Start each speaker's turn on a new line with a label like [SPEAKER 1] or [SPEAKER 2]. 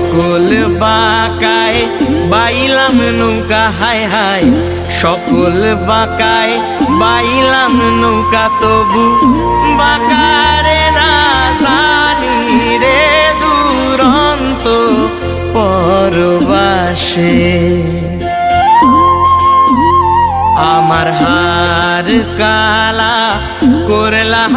[SPEAKER 1] সকল বাঁকায় বাইলাম নৌকা, হায় হায় সকল বাঁকায় বাইলাম নৌকা, তবু বাঁকারে না জানি রে দুরন্ত পরবাসে। আমার হার কালা করলাম